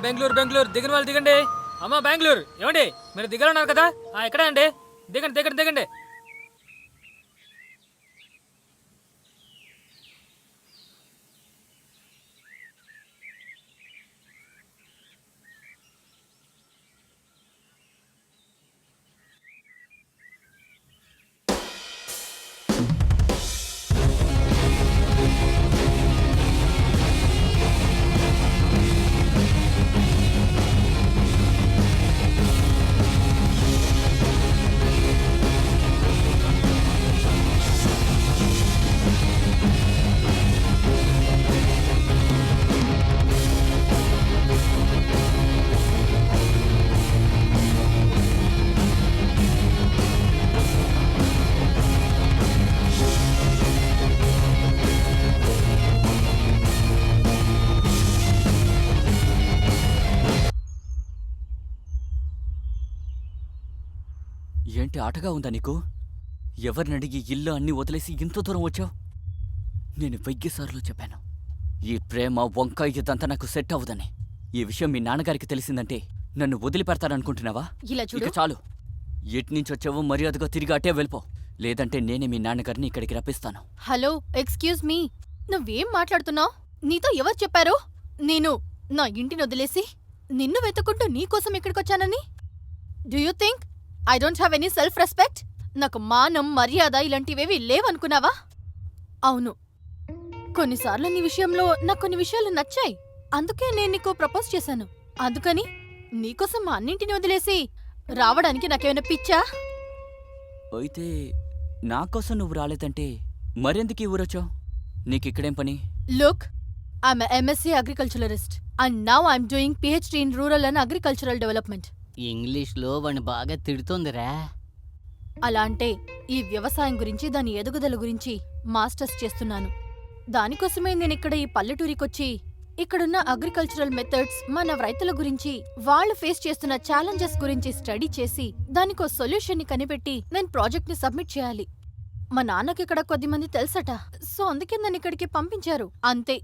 బెంగళూరు బెంగళూరు దిగిన వాళ్ళు దిగండి. అమ్మా బెంగళూరు ఏమండి మీరు దిగాలన్నారు కదా, ఎక్కడ అండి? దిగండి దిగండి దిగండి. ఏంటి ఆటగా ఉందా నీకు? ఎవరినడిగి ఇల్లు అన్నీ వదిలేసి ఇంత దూరం వచ్చావు? నేను 1000 సార్లు చెప్పాను, ఈ ప్రేమ వంకాయ ఇదంతా నాకు సెట్ అవ్వదని. ఈ విషయం మీ నాన్నగారికి తెలిసిందంటే నన్ను వదిలిపెడతారనుకుంటున్నావా? ఇలా చూడు. ఇక చాలు. ఎట్నుంచొచ్చావో మర్యాదగా తిరిగి అటే వెళ్ళిపో, లేదంటే నేనే మీ నాన్నగారిని ఇక్కడికి రప్పిస్తాను. Hello, excuse me. నువ్వేం మాట్లాడుతున్నావు? నీతో ఎవరు చెప్పారు నేను నా ఇంటిని వదిలేసి నిన్ను వెతుక్కుంటూ నీకోసం ఇక్కడికొచ్చానని? Do you think I don't have any self respect? నాకు మానం మర్యాద ఇలాంటివేవి లేవనుకున్నావా? అవును, కొన్నిసార్లు నీ విషయంలో నాకు కొన్ని విషయాలు నచ్చాయి, అందుకే నేను నీకు ప్రపోజ్ చేశాను. అందుకని నీకోసం మా అన్నింటిని వదిలేసి రావడానికి నాకేమైనా పిచ్చా? అయితే నాకోసం నువ్వు రాలేదంటే మరెందుకు ఈ ఊరొచ్చావు? నీకిక్కడేం పని? Look, I'm a MSc agriculturalist and now I'm doing PhD in Rural and Agricultural Development. ఇంగ్లీష్లో వాణ్ణి బాగా తిడుతోందిరా. అలా అంటే ఈ వ్యవసాయం గురించి దాని ఎదుగుదల గురించి మాస్టర్స్ చేస్తున్నాను. దానికోసమే నేనిక్కడ ఈ పల్లెటూరికొచ్చి ఇక్కడున్న అగ్రికల్చరల్ మెథడ్స్, మన రైతుల గురించి, వాళ్ళు ఫేస్ చేస్తున్న ఛాలెంజెస్ గురించి స్టడీ చేసి దానికో సొల్యూషన్ని కనిపెట్టి నేను ప్రాజెక్ట్ని సబ్మిట్ చేయాలి. మా నాన్నకి ఇక్కడ కొద్దిమంది తెలుసట, సో అందుకే నన్ను ఇక్కడికి పంపించారు, అంతే.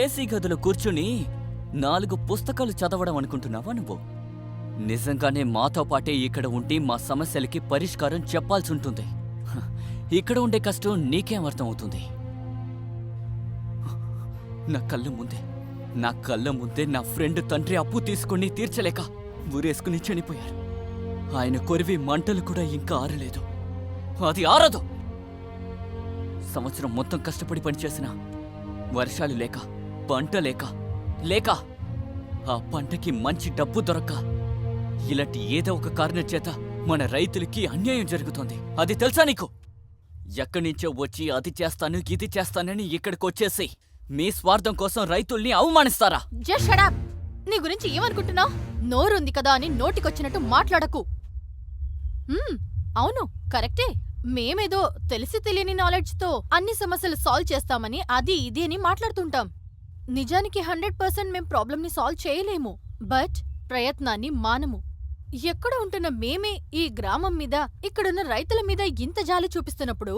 ఏసీ గదిలో కూర్చుని 4 పుస్తకాలు చదవడం అనుకుంటున్నావా నువ్వు? నిజంగానే మాతో పాటే ఇక్కడ ఉండి మా సమస్యలకి పరిష్కారం చెప్పాల్సుంటుంది. ఇక్కడ ఉండే కష్టం నీకేం అర్థమవుతుంది? నా కళ్ళ ముందే నా ఫ్రెండ్ తండ్రి అప్పు తీసుకుని తీర్చలేక ఊరేసుకుని చనిపోయారు. ఆయన కొరివి మంటలు కూడా ఇంకా ఆరలేదు. అది ఆరదు. సంవత్సరం మొత్తం కష్టపడి పనిచేసిన వర్షాలు లేక, పంట లేక ఆ పంటకి మంచి డబ్బు దొరక్క ఇలాంటి ఏదో ఒక కారణం చేత మన రైతులకి అన్యాయం జరుగుతోంది. అది తెలుసా నీకు? ఎక్కడి నుంచో వచ్చి అది చేస్తాను ఇది చేస్తానని ఇక్కడికొచ్చేసి మీ స్వార్థం కోసం రైతుల్ని అవమానిస్తారా? Just shut up. నీ గురించి ఏమనుకుంటున్నావు? నోరుంది కదా అని నోటికొచ్చినట్టు మాట్లాడకు. అవును, కరెక్టే. మేమేదో తెలిసి తెలియని నాలెడ్జ్తో అన్ని సమస్యలు సాల్వ్ చేస్తామని అది ఇది అని మాట్లాడుతుంటాం. నిజానికి 100% మేం ప్రాబ్లంని సాల్వ్ చేయలేము, బట్ ప్రయత్నాన్ని మానము. ఎక్కడ ఉంటున్న మేమే ఈ గ్రామం మీద, ఇక్కడున్న రైతుల మీద ఇంత జాలి చూపిస్తున్నప్పుడు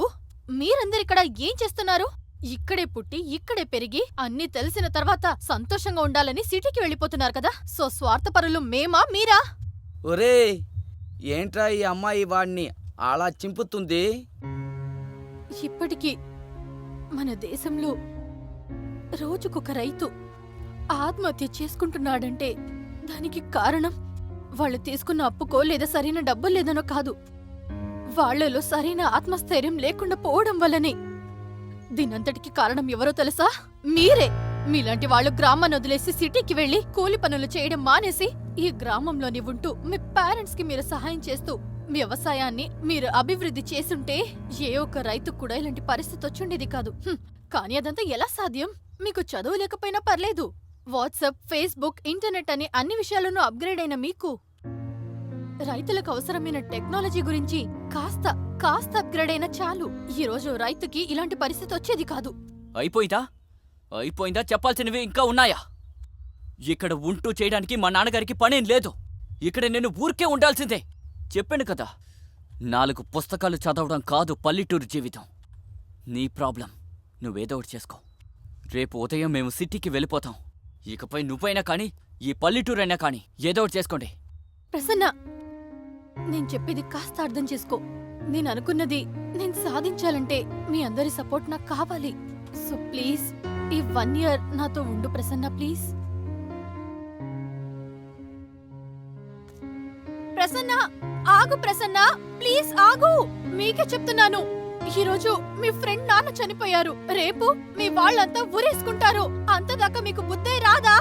మీరందరిక్కడ ఏం చేస్తున్నారు? ఇక్కడే పుట్టి ఇక్కడే పెరిగి అన్నీ తెలిసిన తర్వాత సంతోషంగా ఉండాలని సిటీకి వెళ్ళిపోతున్నారు కదా. సో స్వార్థపరులు మేమా మీరా? ఒరే, ఏంట్రా ఈ అమ్మాయి వాడిని అలా చింపుతుంది? ఇప్పటికీ మన దేశంలో రోజుకొక రైతు ఆత్మహత్య చేసుకుంటున్నాడంటే దానికి కారణం వాళ్ళు తీసుకున్న అప్పుకో లేదా సరైన డబ్బులు లేదనో కాదు, వాళ్లలో సరైన ఆత్మస్థైర్యం లేకుండా పోవడం వల్లనే. దీనంతటికి కారణం ఎవరో తెలుసా? మీరే. మీలాంటి వాళ్ళు గ్రామాన్ని వదిలేసి సిటీకి వెళ్లి కూలి పనులు చేయడం మానేసి ఈ గ్రామంలోని ఉంటూ మీ పేరెంట్స్ కి మీరు సహాయం చేస్తూ వ్యవసాయాన్ని మీరు అభివృద్ధి చేసుంటే ఏ ఒక్క రైతుకు కూడా ఇలాంటి పరిస్థితి వచ్చుండేది కాదు. కానీ అదంతా ఎలా సాధ్యం? మీకు చదువు లేకపోయినా పర్లేదు, వాట్సాప్, ఫేస్బుక్, ఇంటర్నెట్ అని అన్ని విషయాలను అప్గ్రేడ్ అయిన మీకు రైతులకు అవసరమైన టెక్నాలజీ గురించి కాస్త అప్గ్రేడ్ అయినా చాలు. ఈ రోజు రైతుకి ఇలాంటి పరిస్థితి వచ్చేది కాదు. అయిపోయిందా? చెప్పాల్సినవి ఇంకా ఉన్నాయా? ఇక్కడ ఉంటూ చేయడానికి మా నాన్నగారికి పనేం లేదు. ఇక్కడ నేను ఊరికే ఉండాల్సిందే. చెప్పాను కదా, 4 పుస్తకాలు చదవడం కాదు పల్లెటూరు జీవితం. నీ ప్రాబ్లం నువ్వేదో ఒకటి చేసుకో. రేపు ఉదయం మేము సిటీకి వెళ్ళిపోతాం. ఇకపై నువ్వైనా కానీ ఈ పల్లెటూరైనా కానీ ఏదో ఒకటి చేసుకోండి. ప్రసన్న, నేను చెప్పేది కాస్త అర్థం చేసుకో. నేను అనుకున్నది నేను సాధించాలంటే మీ అందరి సపోర్ట్ నాకు కావాలి. సో ప్లీజ్ ఈ 1 year నాతో ఉండు ప్రసన్న, ప్లీజ్. ప్రసన్న, ఆగు ప్రసన్న, ప్లీజ్ ఆగు. మీకే చెప్తున్నాను, ఈరోజు మీ ఫ్రెండ్ నాన్న చనిపోయారు. రేపు మీ వాళ్ళంతా ఊరేసుకుంటారు. అంతదాకా మీకు బుద్ధే రాదా?